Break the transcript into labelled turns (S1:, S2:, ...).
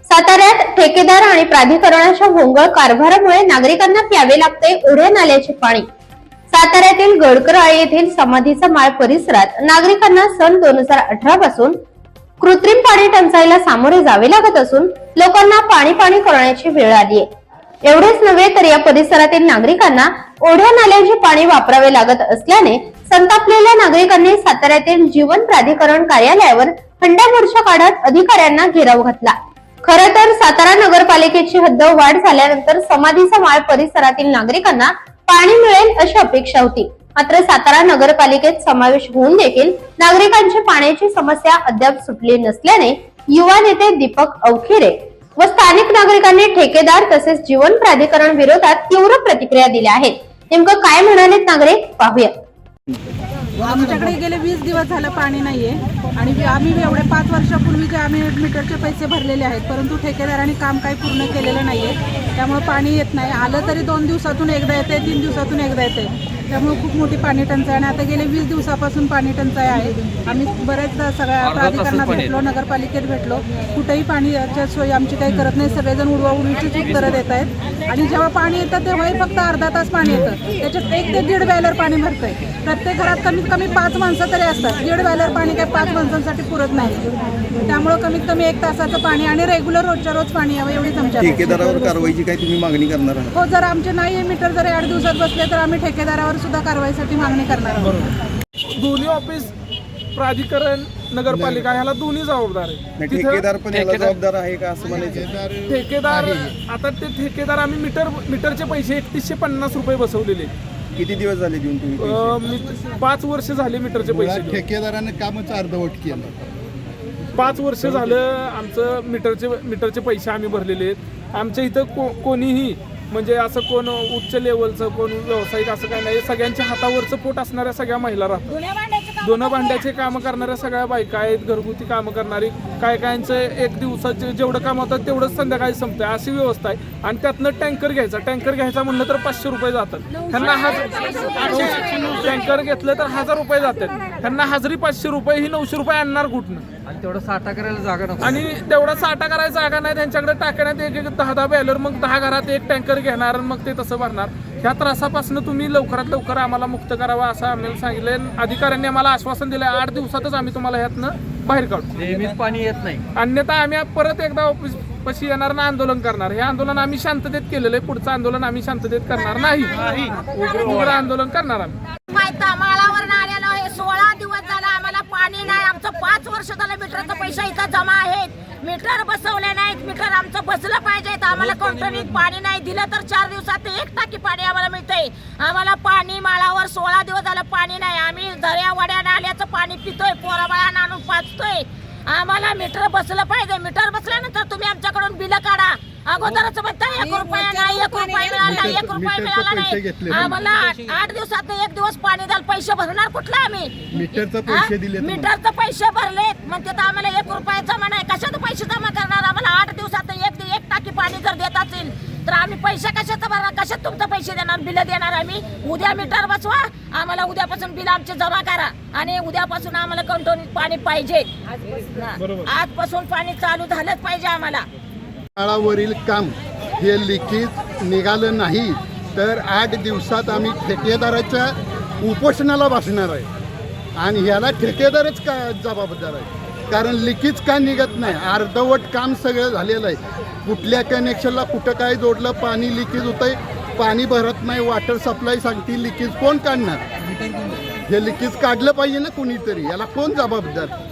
S1: साताऱ्यात ठेकेदार आणि प्राधिकरणाच्या भोंगळ कारभारामुळे नागरिकांना प्यावे लागते ओढ्या नाल्याचे पाणी। साताऱ्यातील गडकराळे येथील समाधीचा माळ परिसरात नागरिकांना सन 2018 पासून कृत्रिम पाणी टंचाईला सामोरे जावे लागत असून लोकांना पाणी करण्याची वेळ आली आहे। एवढेच नव्हे तर या परिसरातील नागरिकांना ओढ्या नाल्याचे पाणी वापरावे लागत असल्याने संतापलेल्या नागरिकांनी साताऱ्यातील जीवन प्राधिकरण कार्यालयावर हंडा मोर्चा काढत अधिकाऱ्यांना घेराव घातला। खरं तर सातारा नगरपालिकेची हद्द वाढ झाल्यानंतर समाधीचा माळ परिसरातील नागरिकांना पाणी मिळेल अशी अपेक्षा होती, मात्र सातारा नगरपालिकेत समावेश होऊन देखील नागरिकांची पाण्याची समस्या अद्याप सुटली नसल्याने युवा नेते दीपक अवखिरे व स्थानिक नागरिकांनी ठेकेदार तसेच जीवन प्राधिकरण विरोधात तीव्र प्रतिक्रिया दिल्या आहेत। नेमकं काय म्हणालेत नागरिक पाहूया।
S2: आमच्याकडे गेले 20 दिवस झालं पाणी नाहीये आणि आम्ही एवढे 5 वर्षापूर्वी जे आम्ही मीटरचे पैसे भरलेले आहेत, परंतु ठेकेदारांनी काम काही पूर्ण केलेलं नाहीये, त्यामुळे पाणी येत नाही। आलं तरी 2 दिवसातून एकदा येते, 3 दिवसातून एकदा येते, त्यामुळे खूप मोठी पाणी टंचाई आणि आता गेले 20 दिवसापासून पाणी टंचाई आहे। आम्ही बरेचदा सगळ्या प्राधिकरणात भेटलो, नगरपालिकेत भेटलो, कुठेही पाण्याच्या सोयी आमची काही करत नाही, सगळेजण उडवाउडवीचीच उत्तरं देत आहेत। आणि जेव्हा पाणी येतं तेव्हाही फक्त अर्धा तास पाणी येतं, त्याच्यात 1 ते 1.5 बॅलर पाणी भरतंय। प्रत्येक घरात कमीत कमी 5 माणसं तरी असतात, 1.5 बॅलर पाणी काही 5 माणसांसाठी पुरत नाही, त्यामुळे कमीत कमी 1 तासाचं पाणी आणि रेग्युलर रोजच्या रोज पाणी यावं एवढीच आमच्या।
S3: ठेकेदारावर कारवाईची काही तुम्ही मागणी करणार आहात?
S2: हो, जर आमचे नाही मीटर जर 8 दिवसात बसले तर आम्ही ठेकेदारावर सुद्धा कारवाईसाठी मागणी करणार आहोत।
S4: दोन्ही ऑफिस प्राधिकरण नगरपालिका ह्याला दोन्ही जबाबदार आहे।
S3: ठेकेदार पण याला जबाबदार आहे का असं म्हणायचं?
S4: ठेकेदार आता ते ठेकेदार आम्ही मीटरचे पैसे 3150 रुपये बसवलेले।
S3: किती दिवस झाले देऊन तुम्ही?
S4: 5 वर्ष झाले मीटरचे पैसे।
S3: ठेकेदाराने कामच अर्धवट केलं।
S4: 5 वर्ष झालं आमचं मीटरचे पैसे आम्ही भरलेले आहेत। आमच्या इथं कोणीही म्हणजे असं कोण उच्च लेवलचं कोण व्यावसायिक असं काही नाही, सगळ्यांच्या हातावरचं पोट असणाऱ्या सगळ्या महिला राहतात, दोन भांड्याचे कामं करणाऱ्या सगळ्या बायका आहेत, घरगुती कामं करणारी, कायांचं 1 दिवसाचे जेवढं काम होतं तेवढंच संध्याकाळी संपतं, अशी व्यवस्था आहे। आणि त्यातनं टँकर घ्यायचा म्हणलं तर 500 रुपये जातात त्यांना, टँकर घेतलं तर 1000 रुपये जातात त्यांना, हजरी 500 रुपये, ही 900 रुपये आणणार कुठनं?
S5: आणि तेवढा साठा करायला जागा नसते,
S4: आणि तेवढा साठा करायला जागा नाही त्यांच्याकडे, टाकण्यात 10 बॅलर, मग 10 घरात 1 टँकर घेणार, मग ते तसं भरणार। ह्या त्रासापासून तुम्ही लवकरात लवकर आम्हाला मुक्त करावा असं आम्हाला सांगितलंय। अधिकाऱ्यांनी आम्हाला आश्वासन दिलंय 8 दिवसातच आम्ही तुम्हाला ह्यातनं बाहेर काढू,
S5: नेहमीच पाणी येत नाही,
S4: अन्यथा आम्ही परत एकदा ऑफिस पशी येणार ना आंदोलन करणार। हे आंदोलन आम्ही शांततेत केलेलं आहे, पुढचं आंदोलन आम्ही शांततेत करणार नाही, उग्र आंदोलन करणार आम्ही।
S6: माळावर आलेलो आहे, 16 दिवस झाला आम्हाला पाणी नाही। आमचं 5 वर्ष झालं मीटरचा पैसा इथं जमा आहेत, मीटर बसवले नाहीत, मीटर आमचं बसलं पाहिजे, आम्हाला कंटिन्यू पाणी नाही दिलं तर 4 दिवसात 1 टाकी पाणी आम्हाला मिळतंय। आम्हाला पाणी माळावर 16 दिवस झालं पाणी नाही, आम्ही दर्या वड्या नाल्याचं पाणी पितोय, पोराबाळांना आणून पाचतोय। आम्हाला मीटर बसलं पाहिजे, मीटर बसल्यानंतर तुम्ही आमच्याकडून बिल काढा। अगोदरच म्हणताय 1 रुपया नाही, 1 रुपया मिळाला, 1 रुपया मिळाला नाही, आम्हाला 8 दिवसात 1 दिवस पाणी द्याल, पैसे भरणार कुठला आम्ही? मीटरचे पैसे भरलेत म्हणते तर आम्हाला 1 रुपया जमा नाही, कशाचे पैसे जमा करणार? आम्हाला 8 दिवसात 1 टाकी पाणी जर देत असेल तर आम्ही पैसे कशाचं भरणार? कशात तुमचं पैसे देणार? बिल देणार आम्ही? उद्या मीटर बसवा, आम्हाला उद्यापासून बिल आमचे जमा करा आणि उद्यापासून आम्हाला कंटिन्यू पाणी पाहिजे, आजपासून पाणी चालू झालंच पाहिजे आम्हाला।
S7: नळावरील काम हे लिखित निघालं नाही तर 8 दिवसात आम्ही ठेकेदाराच्या उपोषणाला बसणार आहे आणि ह्याला ठेकेदारच का जबाबदार आहे, कारण लिखित का निघत नाही? अर्धवट काम सगळं झालेलं आहे, कुठल्या कनेक्शनला कुठं काय जोडलं, पाणी लिकेज होतंय, पाणी भरत नाही, वॉटर सप्लाय सांगते लिकेज कोण काढणार? हे लिकेज काढलं पाहिजे ना कुणीतरी, याला कोण जबाबदार?